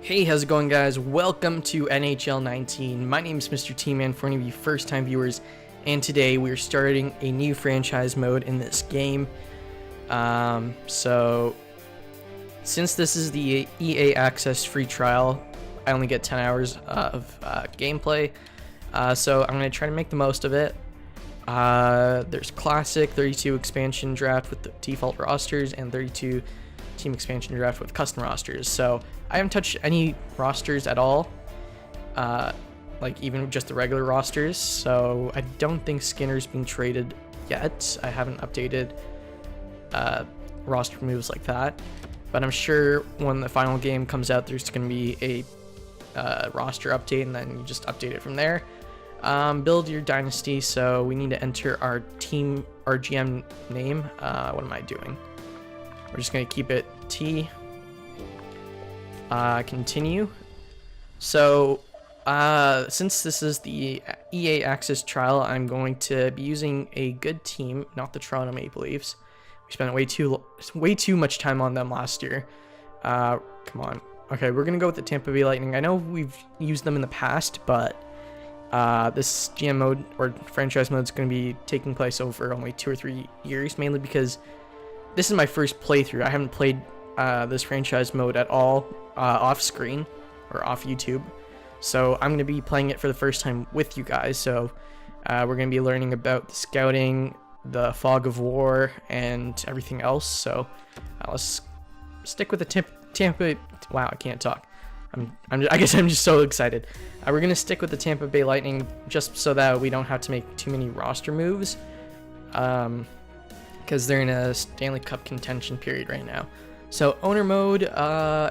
Hey, how's it going, guys? Welcome to NHL 19. My name is Mr. T-Man for any of you first-time viewers, and today we're starting a new franchise mode in this game. So since this is the EA Access free trial, I only get 10 hours of gameplay, so I'm going to try to make the most of it. There's Classic, 32 expansion draft with the default rosters, and 32 team expansion draft with custom rosters. So I haven't touched any rosters at all, like even just the regular rosters. So I don't think Skinner's being traded yet. I haven't updated roster moves like that, but I'm sure when the final game comes out, there's going to be a roster update, and then you just update it from there. Build your dynasty. So we need to enter our team, our GM name. What am I doing? We're just going to keep it T. Continue. So since this is the EA Access trial, I'm going to be using a good team, not the Toronto Maple Leafs. We spent way too much time on them last year. Come on. Okay, we're going to go with the Tampa Bay Lightning. I know we've used them in the past, but this GM mode or franchise mode is going to be taking place over only 2 or 3 years, mainly because this is my first playthrough. I haven't played this franchise mode at all off screen or off YouTube, so I'm going to be playing it for the first time with you guys. So we're going to be learning about the scouting, the fog of war, and everything else. So let's stick with the Tampa. Wow, I can't talk. I guess I'm just so excited. We're going to stick with the Tampa Bay Lightning just so that we don't have to make too many roster moves. Because they're in a Stanley Cup contention period right now. So owner mode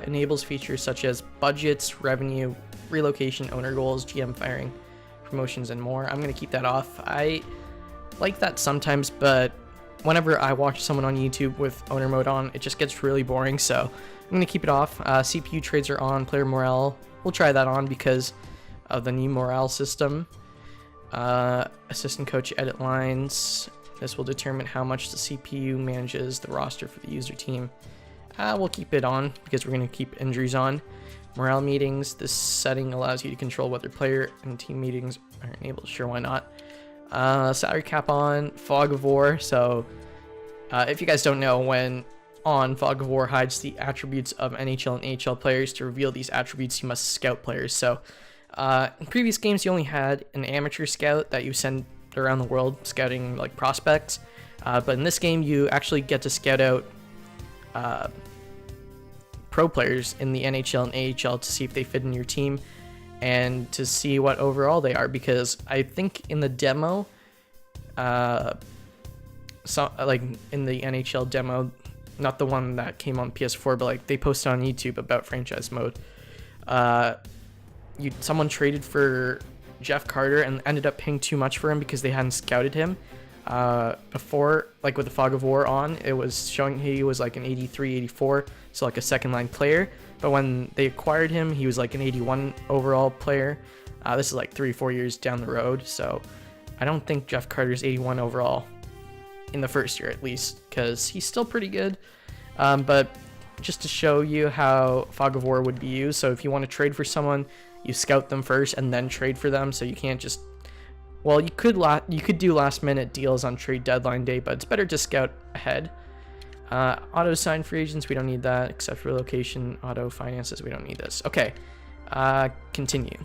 enables features such as budgets, revenue, relocation, owner goals, GM firing, promotions, and more. I'm going to keep that off. I like that sometimes, but whenever I watch someone on YouTube with owner mode on, it just gets really boring, so I'm going to keep it off. CPU trades are on, player morale, we'll try that on because of the new morale system. Assistant coach edit lines. This will determine how much the CPU manages the roster for the user team. We'll keep it on because we're going to keep injuries on. Morale meetings. This setting allows you to control whether player and team meetings are enabled. Sure, why not? Salary cap on. Fog of War. So if you guys don't know, when on, Fog of War hides the attributes of NHL and AHL players. To reveal these attributes, you must scout players. So in previous games, you only had an amateur scout that you send around the world scouting like prospects, but in this game you actually get to scout out pro players in the NHL and AHL to see if they fit in your team and to see what overall they are, because I think in the demo, like in the NHL demo, not the one that came on PS4, but like they posted on YouTube about franchise mode, someone traded for Jeff Carter and ended up paying too much for him because they hadn't scouted him before. Like with the Fog of War on, it was showing he was like an 83, 84, so like a second line player, but when they acquired him, he was like an 81 overall player. This is like 3-4 years down the road, so I don't think Jeff Carter's 81 overall in the first year, at least, because he's still pretty good. But just to show you how Fog of War would be used, so if you want to trade for someone, you scout them first and then trade for them. So you can't just, well, you could do last minute deals on trade deadline day, but it's better to scout ahead. Auto sign free agents, we don't need that, except for location. Auto finances, we don't need this. Okay, continue.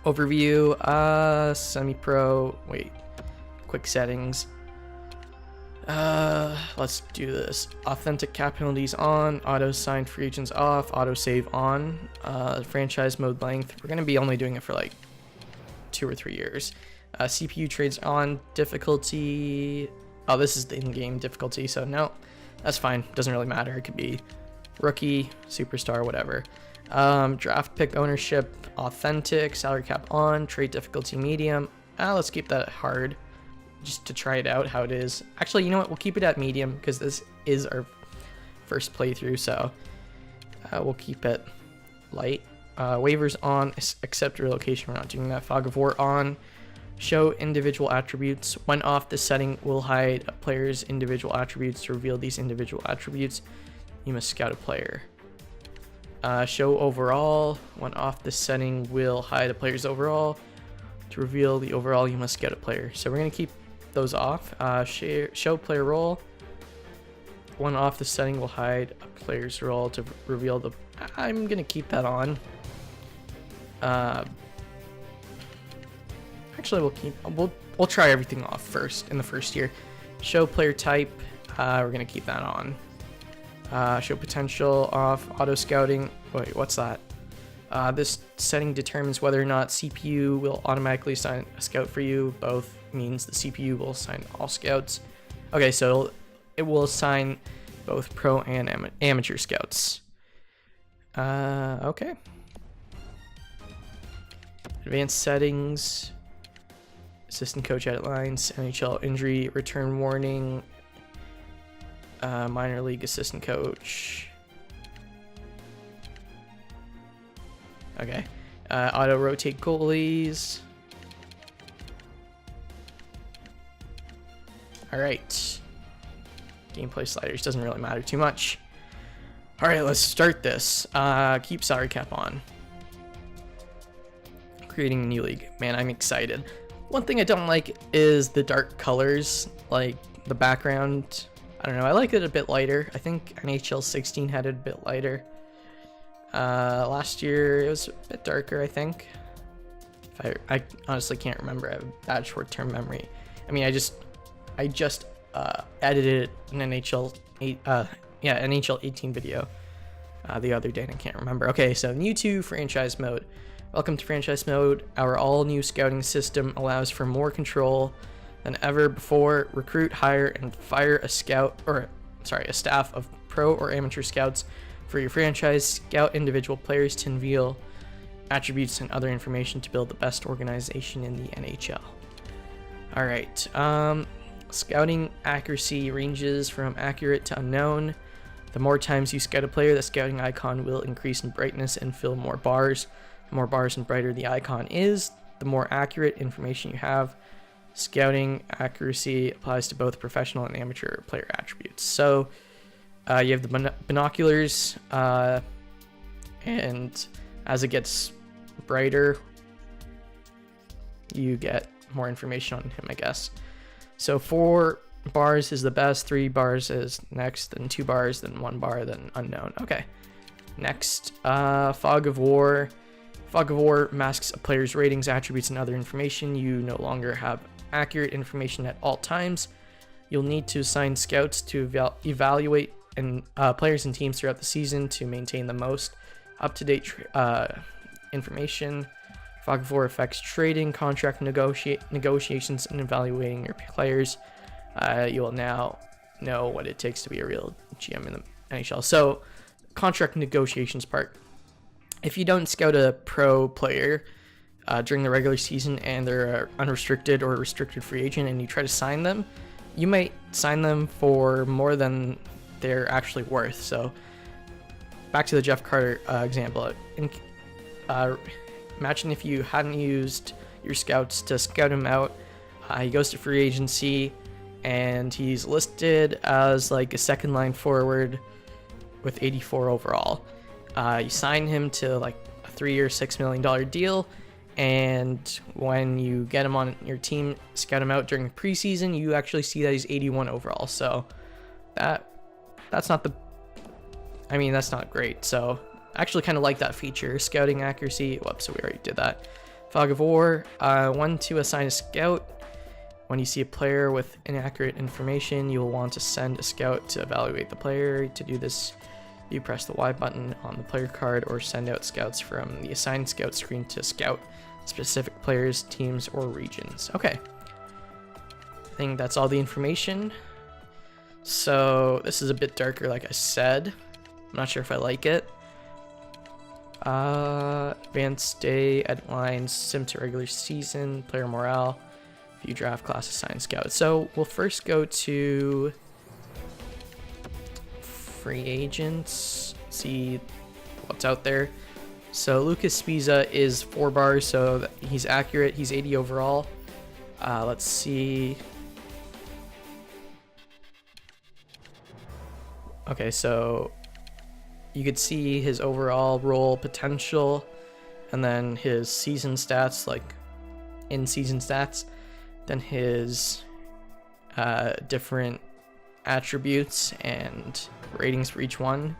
Overview, semi-pro, wait, quick settings. Let's do this. Authentic cap penalties on, auto sign free agents off, auto save on. Franchise mode length, we're gonna be only doing it for like 2 or 3 years. CPU trades on, difficulty. Oh, this is the in-game difficulty, so no, that's fine. Doesn't really matter. It could be rookie, superstar, whatever. Draft pick ownership, authentic, salary cap on, trade difficulty medium. Let's keep that hard, just to try it out how it is. Actually, you know what? We'll keep it at medium because this is our first playthrough, so we'll keep it light. Waivers on, accept relocation. We're not doing that. Fog of War on. Show individual attributes. When off, this setting will hide a player's individual attributes. To reveal these individual attributes, you must scout a player. Show overall. When off, this setting will hide a player's overall. To reveal the overall, you must scout a player. So we're going to keep those off. Show player role. When off, the setting will hide a player's role to reveal the... I'm going to keep that on. Actually, we'll try everything off first in the first year. Show player type. We're going to keep that on. Show potential off. Auto scouting. Wait, what's that? This setting determines whether or not CPU will automatically assign a scout for you. Both means the CPU will assign all scouts. Okay, so it will assign both pro and amateur scouts. Okay. Advanced settings. Assistant coach edit lines. NHL injury return warning. Minor league assistant coach. Okay. Auto rotate goalies. Alright. Gameplay sliders doesn't really matter too much. Alright, let's start this. Keep salary cap on. Creating a new league. Man, I'm excited. One thing I don't like is the dark colors, like the background. I don't know, I like it a bit lighter. I think NHL 16 had it a bit lighter. Last year it was a bit darker, I think. I honestly can't remember. I have bad short-term memory. I mean, I just edited an NHL 18 video the other day and I can't remember. Okay, so new to franchise mode. Welcome to franchise mode. Our all-new scouting system allows for more control than ever before. Recruit, hire, and fire a staff of pro or amateur scouts for your franchise. Scout individual players to unveil attributes and other information to build the best organization in the NHL. All right. Scouting accuracy ranges from accurate to unknown. The more times you scout a player, the scouting icon will increase in brightness and fill more bars. The more bars and brighter the icon is, the more accurate information you have. Scouting accuracy applies to both professional and amateur player attributes. So you have the binoculars, and as it gets brighter, you get more information on him, I guess. So 4 bars is the best, 3 bars is next, then 2 bars, then 1 bar, then unknown. Okay. Next, Fog of War. Fog of War masks a player's ratings, attributes, and other information. You no longer have accurate information at all times. You'll need to assign scouts to evaluate players and teams throughout the season to maintain the most up-to-date information. Fog of War affects trading, contract negotiations, and evaluating your players. You will now know what it takes to be a real GM in the NHL. So, contract negotiations part. If you don't scout a pro player during the regular season and they're an unrestricted or restricted free agent and you try to sign them, you might sign them for more than they're actually worth. So back to the Jeff Carter example. Imagine if you hadn't used your scouts to scout him out. He goes to free agency and he's listed as like a second line forward with 84 overall. You sign him to like a 3-year, $6 million deal, and when you get him on your team, scout him out during the preseason, you actually see that he's 81 overall. So that's not great. So I actually kind of like that feature. Scouting accuracy. Whoops, so we already did that. Fog of War. 1 to assign a scout. When you see a player with inaccurate information, you will want to send a scout to evaluate the player. To do this, you press the Y button on the player card or send out scouts from the assigned scout screen to scout specific players, teams, or regions. Okay. I think that's all the information. So this is a bit darker, like I said. I'm not sure if I like it. Advanced day, edit lines, sim to regular season, player morale, view draft class, assign scout. So we'll first go to free agents, see what's out there. So Lucas Spiza is 4 bars, so he's accurate. He's 80 overall. Let's see. Okay, so you could see his overall role potential, and then his season stats, like in-season stats, then his different attributes and ratings for each one.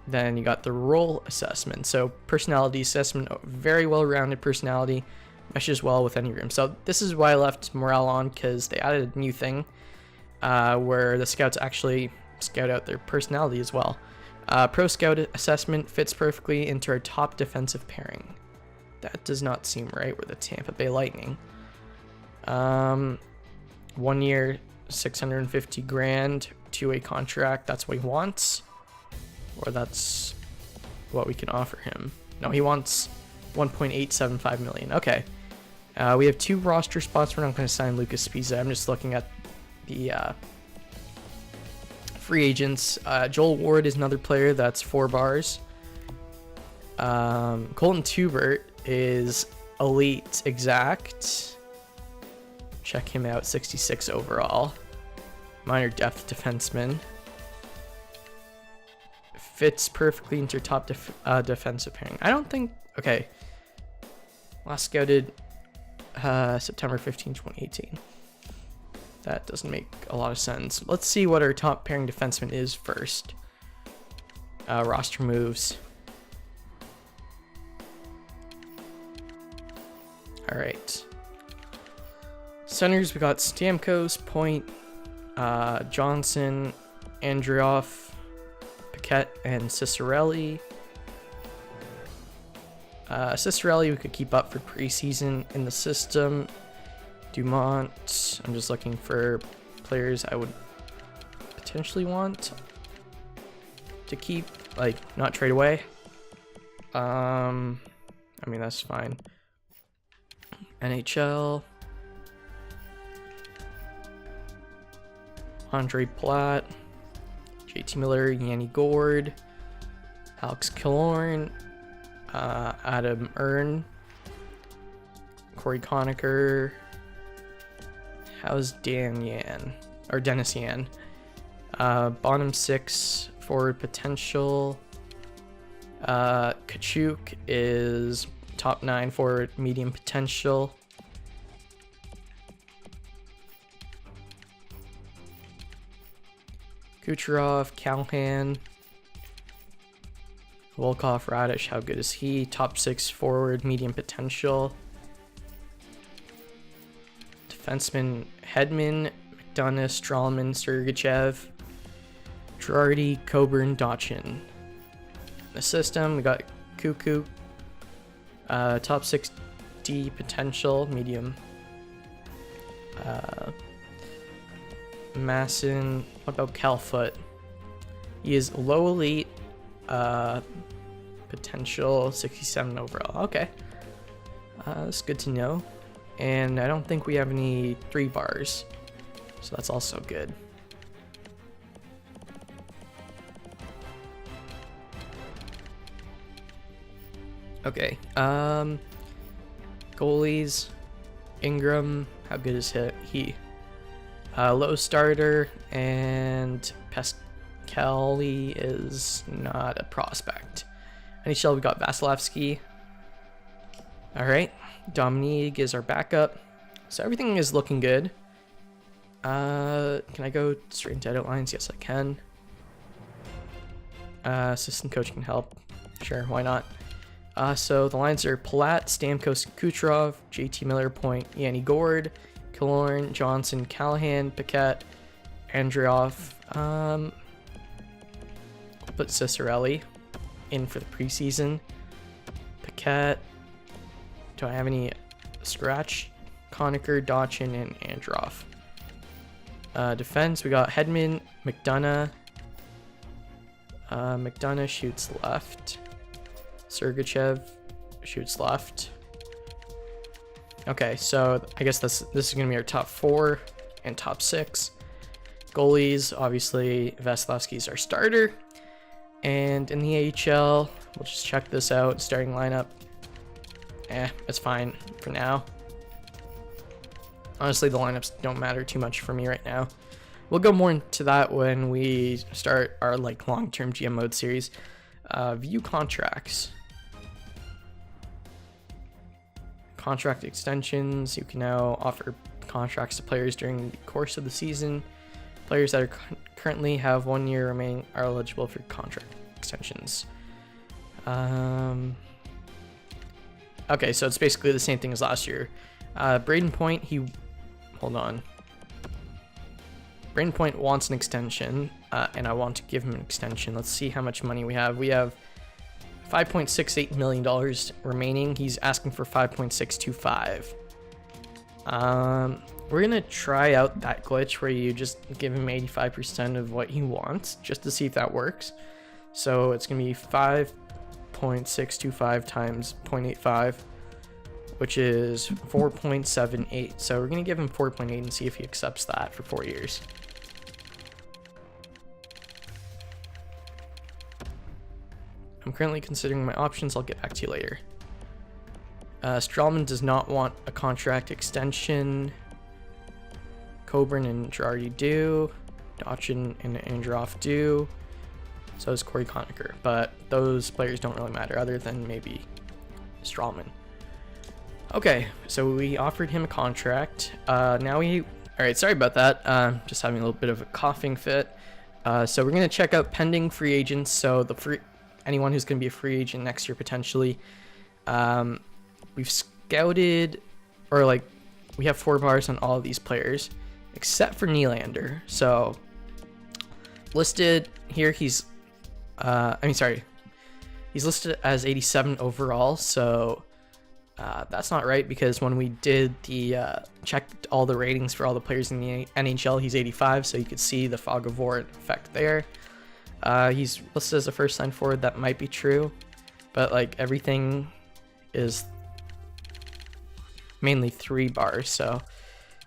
Then you got the role assessment. So personality assessment, very well-rounded personality, meshes well with any room. So this is why I left morale on, because they added a new thing where the scouts actually scout out their personality as well. Pro scout assessment fits perfectly into our top defensive pairing. That does not seem right. We're the Tampa Bay Lightning. 1 year, 650 grand, 2-way contract. That's what he wants, or that's what we can offer him. No, he wants 1.875 million. Okay. We have 2 roster spots. We're not going to sign Lucas Pisa. I'm just looking at the free agents. Joel Ward is another player that's 4 bars. Colton Tubert is elite exact. Check him out, 66 overall. Minor depth defenseman. Fits perfectly into your top defensive pairing. I don't think... Okay. Last scouted September 15, 2018. That doesn't make a lot of sense. Let's see what our top pairing defenseman is first. Roster moves. Alright. Centers, we got Stamkos, Point, Johnson, Andreoff, Paquette, and Cicerelli. Cicerelli we could keep up for preseason in the system. Dumont, I'm just looking for players I would potentially want to keep, like, not trade away. I mean, that's fine. NHL. Andre Platt, JT Miller, Yanni Gord, Alex Killorn, Adam Earn, Corey Conacher. How's Dennis Yan? Bottom 6 forward potential. Kachuk is top 9 forward medium potential. Kucherov, Callahan, Volkov, Radish, how good is he? Top 6 forward, medium potential. Defenseman, Hedman, McDonough, Strawman, Sergachev, Girardi, Coburn, Dotchin. The system, we got Cuckoo, top 6 D potential, medium. Masson, what about Calfoot? He is low elite, potential 67 overall. Okay, that's good to know. And I don't think we have any 3 bars, so that's also good. Okay, goalies, Ingram, how good is he? Low starter, and Pascali is not a prospect. NHL, we got Vasilevsky. Alright, Dominique is our backup. So everything is looking good. Can I go straight into edit lines? Yes, I can. Assistant coach can help. Sure, why not? So the lines are Palat, Stamkos, Kucherov, JT Miller, Point, Yanni Gord, Killorn, Johnson, Callahan, Paquette, Andreoff. I'll put Cicerelli in for the preseason. Paquette. Do I have any scratch? Conacher, Dotchin, and Androff. Defense, we got Hedman, McDonough. McDonough shoots left. Sergachev shoots left. Okay, so I guess this is going to be our top 4 and top 6. Goalies, obviously, Vasilevsky's our starter. And in the AHL, we'll just check this out. Starting lineup. It's fine for now. Honestly, the lineups don't matter too much for me right now. we'll go more into that when we start our like long-term GM mode series. View contracts. Contract extensions. You can now offer contracts to players during the course of the season. Players that are currently have 1 year remaining are eligible for contract extensions. Okay, so it's basically the same thing as last year. Braden Point, hold on. Braden Point wants an extension, and I want to give him an extension. Let's see how much money we have. We have $5.68 million remaining. He's asking for 5.625. We're gonna try out that glitch where you just give him 85% of what he wants, just to see if that works. So it's gonna be 5.625 times 0.85, which is 4.78. So we're gonna give him 4.8 and see if he accepts that for 4 years. I'm currently considering my options. I'll get back to you later. Strawman does not want a contract extension. Coburn and Girardi do. Dotchin and Androff do. So does Corey Conacher. But those players don't really matter other than maybe Strawman. Okay, so we offered him a contract. Alright, sorry about that. Just having a little bit of a coughing fit. So we're going to check out pending free agents. So anyone who's going to be a free agent next year potentially. We've scouted, we have 4 bars on all of these players except for Nylander. So listed here, he's listed as 87 overall. So that's not right, because when we did the checked all the ratings for all the players in the NHL, he's 85. So you could see the fog of war effect there. He's listed as a first line forward. That might be true, but like everything is mainly 3 bars, so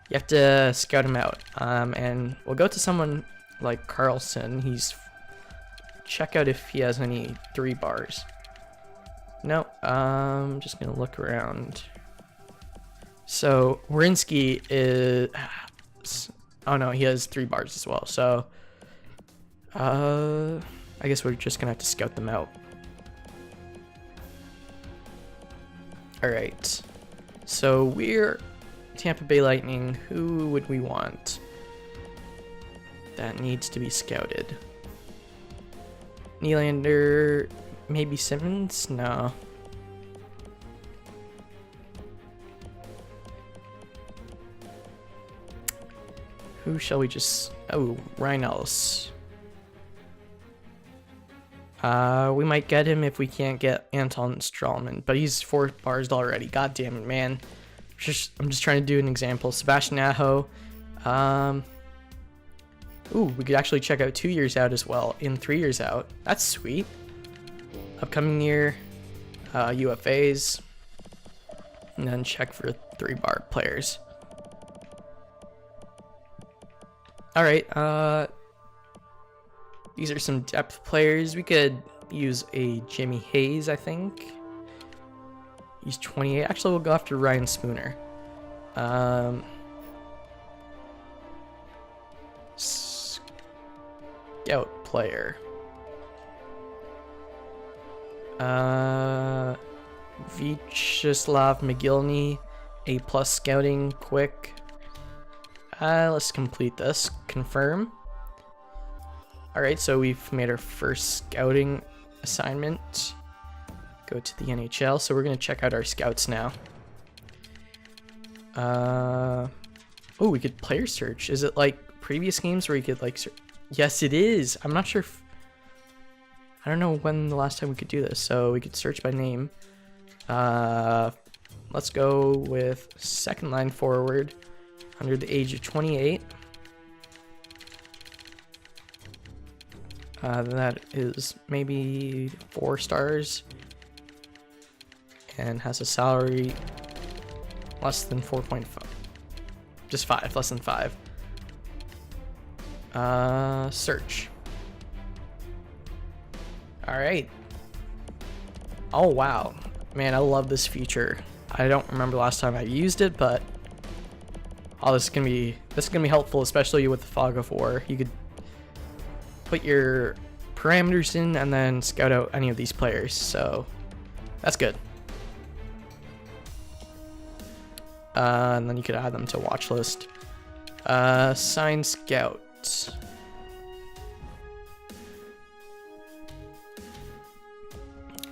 you have to scout him out. And we'll go to someone like Carlson. Check out if he has any 3 bars. No, I'm just gonna look around. So Warinsky is, oh no, he has 3 bars as well. So I guess we're just gonna have to scout them out. All right. So we're Tampa Bay Lightning. Who would we want that needs to be scouted? Nylander, maybe Simmons? No. Who shall we just... Oh, Ryan Ellis. We might get him if we can't get Anton Strawman, but he's 4 bars already. God damn it, man. I'm just trying to do an example. Sebastian Aho. Ooh, we could actually check out 2 years out as well, and 3 years out. That's sweet. Upcoming year, UFAs, and then check for 3 bar players. All right. These are some depth players. We could use a Jimmy Hayes, I think. He's 28. Actually, we'll go after Ryan Spooner. Scout player. Vyacheslav Mogilny, A+ scouting, quick. Let's complete this. Confirm. Alright, so we've made our first scouting assignment. Go to the NHL. So we're going to check out our scouts now. Oh, we could player search. Is it like previous games where you could like search? Yes, it is. I'm not sure if... I don't know when the last time we could do this. So we could search by name. Let's go with second line forward under the age of 28. That is maybe 4 stars and has a salary less than 4.5. Just 5, less than 5. Search. All right. Oh, wow. Man, I love this feature. I don't remember last time I used it, but oh, this is gonna be this is gonna be helpful, especially with the Fog of War. You could put your parameters in and then scout out any of these players, so that's good. And then you could add them to watch list. Sign scout.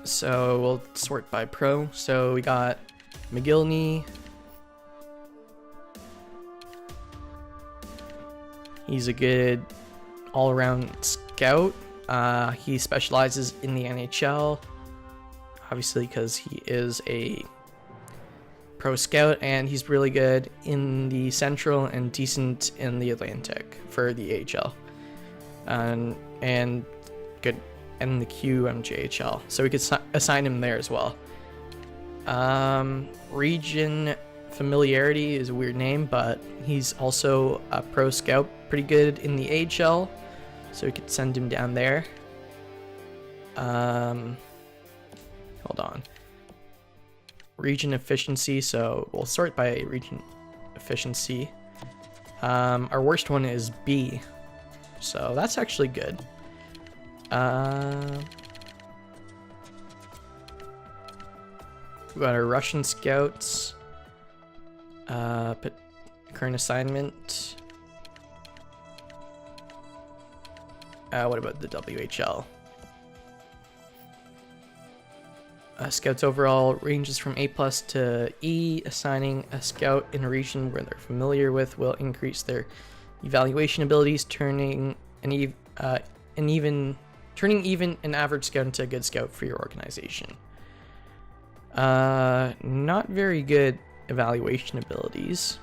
So we'll sort by pro. So we got McGillney. He's a good all-around scout. He specializes in the NHL, obviously because he is a pro scout, and he's really good in the Central and decent in the Atlantic for the AHL, and good in the QMJHL. So we could assign him there as well. Region Familiarity is a weird name, but he's also a pro scout, pretty good in the AHL, so we could send him down there. Hold on. Region efficiency, so we'll sort by region efficiency. Our worst one is B, so that's actually good. We got our Russian scouts. Current assignment. What about the WHL? Scouts overall ranges from A+ to E. Assigning a scout in a region where they're familiar with will increase their evaluation abilities, turning even an average scout into a good scout for your organization. Not very good evaluation abilities.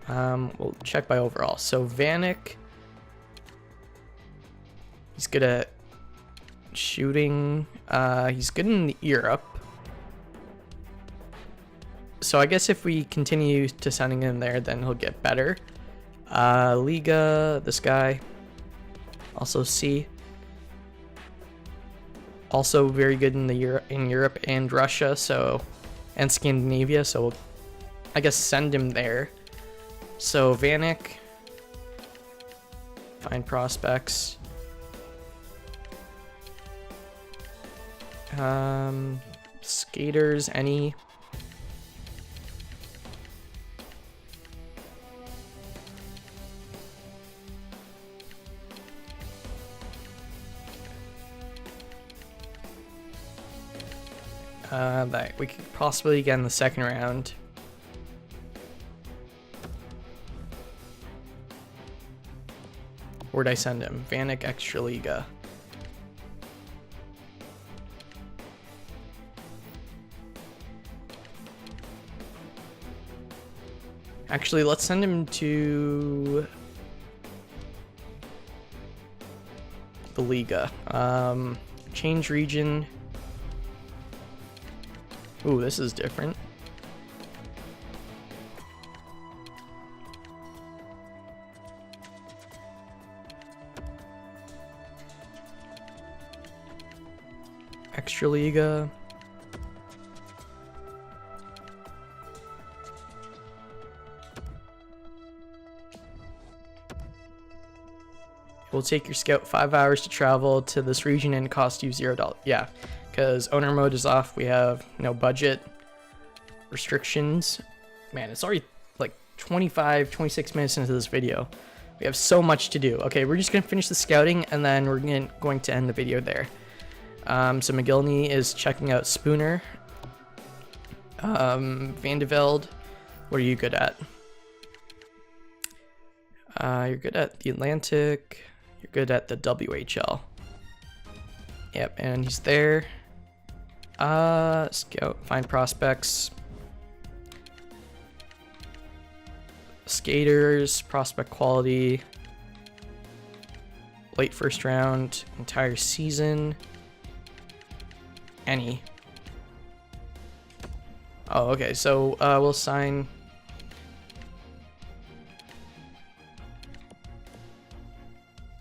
We'll check by overall. So Vanek, he's good at shooting. He's good in Europe. So I guess if we continue to sending him there, then he'll get better. Liga, this guy, also C. Also very good in Europe and Russia, and Scandinavia. So we'll, I guess, send him there. So Vanek, find prospects. Skaters, any. That we could possibly get in the second round. Where'd I send him? Vanek Extraliga. Actually, let's send him to the Liga. Change region. Ooh, this is different. Extraliga. It will take your scout 5 hours to travel to this region and cost you $0. Yeah, because owner mode is off. We have no budget restrictions. Man, it's already like 26 minutes into this video. We have so much to do. Okay, we're just gonna finish the scouting and then we're going to end the video there. So McGillney is checking out Spooner. Vandeveld, what are you good at? You're good at the Atlantic. You're good at the WHL. Yep, and he's there. Scout, find prospects. Skaters, prospect quality. Late first round, entire season. Any. Oh, okay, so we'll sign.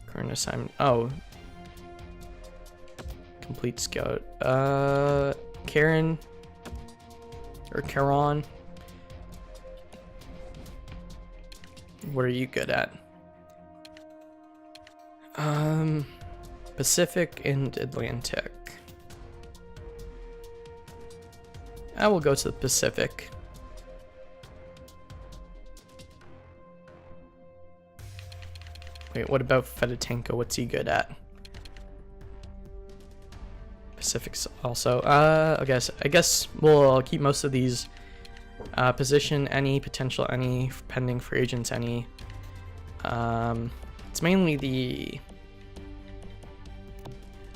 Current assignment. Oh. Complete scout. Karen. or Caron. What are you good at? Pacific and Atlantic. I will go to the Pacific. Wait, what about Fedotenko? What's he good at? Pacific's also. I guess we'll keep most of these. Position any, potential any, pending free agents any. It's mainly the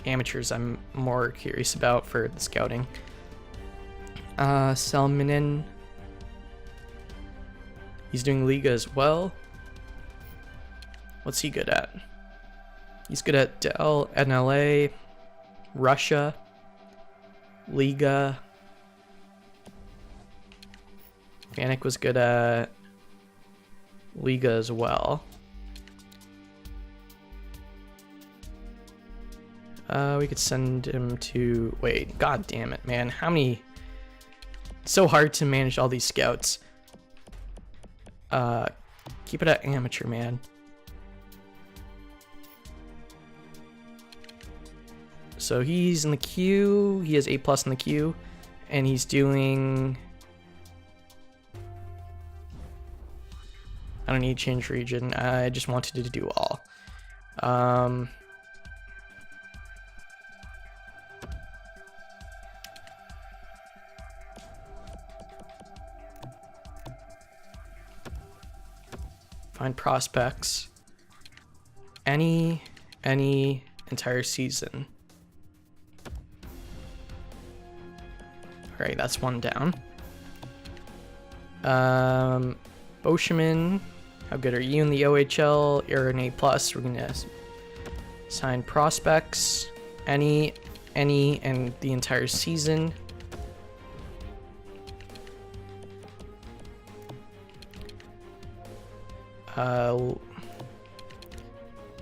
amateurs I'm more curious about for the scouting. Selmanen. He's doing Liga as well. What's he good at? He's good at Dell, NLA, Russia, Liga. Vanek was good at Liga as well. We could send him to... Wait, god damn it, man. How many... It's so hard to manage all these scouts. Keep it at amateur, man. So he's in the queue. He has A+ in the queue. And he's doing... I don't need to change region. I just wanted to do all. Find prospects. Any entire season. Alright, that's one down. Boschman, how good are you in the OHL? You're an A+. We're gonna sign prospects. Any, and the entire season.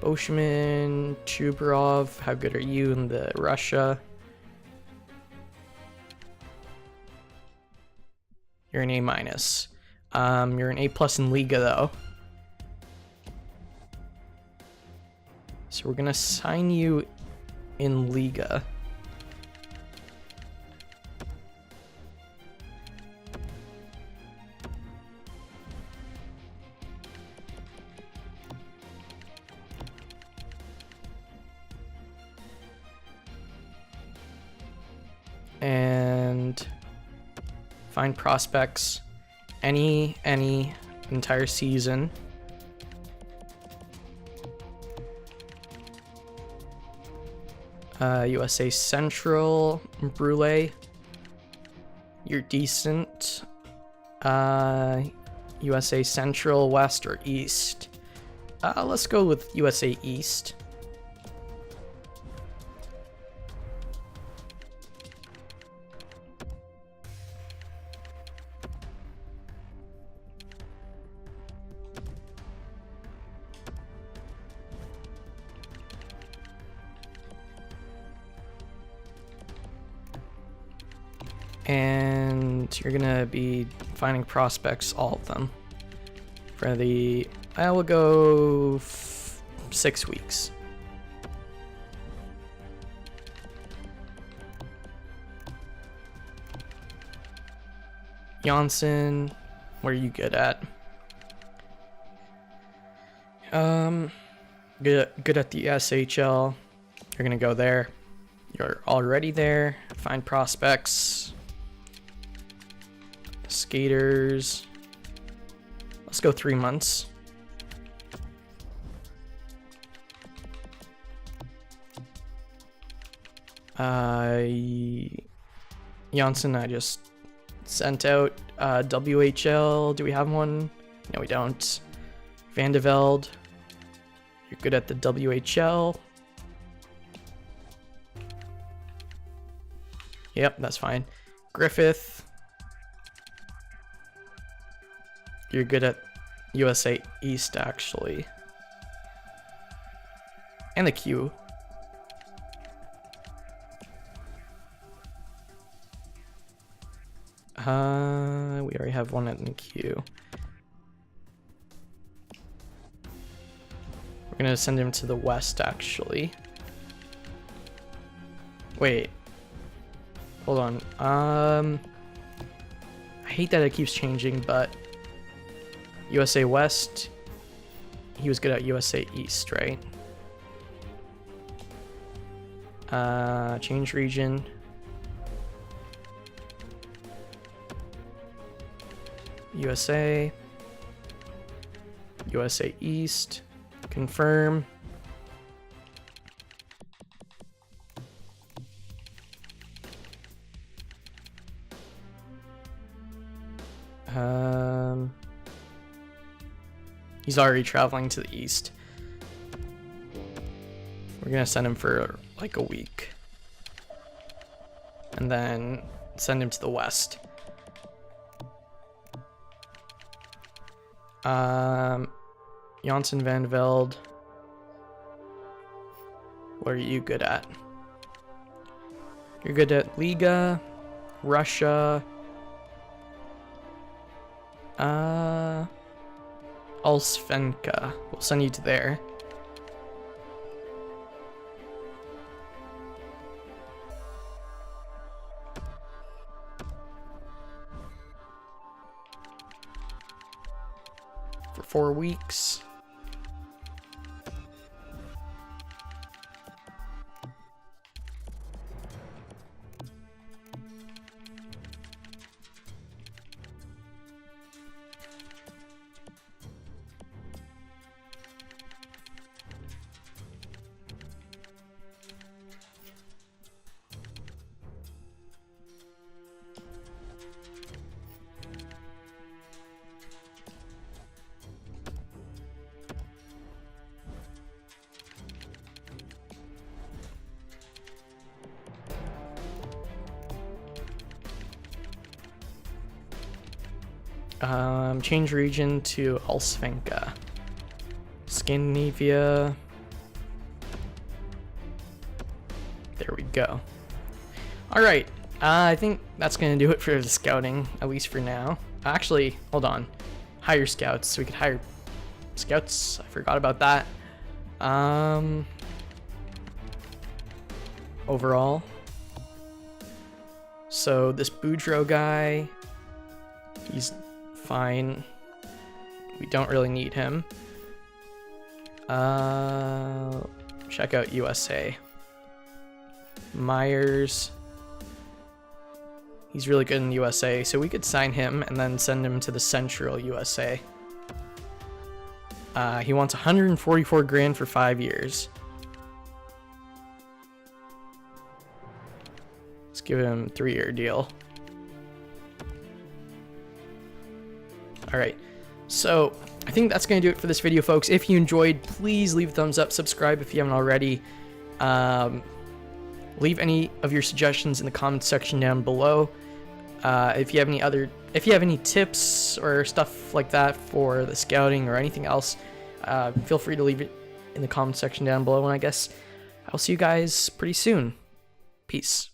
Boschman, Chubarov, how good are you in the Russia? You're an A-. You're an A+ in Liga though. So we're gonna sign you in Liga. And find prospects. Any entire season. USA Central, Brule. You're decent. USA Central, West or East. Let's go with USA East. And you're gonna be finding prospects, all of them. For the, I will go 6 weeks. Janssen, what are you good at? Good at the SHL. You're gonna go there. You're already there. Find prospects. Skaters. Let's go 3 months. Janssen, I just sent out. WHL, do we have one? No, we don't. Van de Velde, you're good at the WHL. Yep, that's fine. Griffith, you're good at USA East, actually. And the Q. We already have one in the queue. We're gonna send him to the west, actually. Wait. Hold on. I hate that it keeps changing, but USA West. He was good at USA East, right? Change region. USA. USA East. Confirm. He's already traveling to the east. We're gonna send him for like a week. And then send him to the west. Janssen Van Velde. What are you good at? You're good at Liga, Russia, Allsvenska. We'll send you to there. For 4 weeks. Change region to Allsvenska. Scandinavia. There we go. Alright, I think that's going to do it for the scouting, at least for now. Actually, hold on. Hire scouts, so we could hire scouts. I forgot about that. Overall. So this Boudreaux guy, he's fine. We don't really need him. Check out USA. Myers. He's really good in the USA, so we could sign him and then send him to the Central USA. He wants 144 grand for 5 years. Let's give him a 3-year deal. Alright, so I think that's going to do it for this video, folks. If you enjoyed, please leave a thumbs up, subscribe if you haven't already. Leave any of your suggestions in the comments section down below. If you have any tips or stuff like that for the scouting or anything else, feel free to leave it in the comments section down below, and I guess I'll see you guys pretty soon. Peace.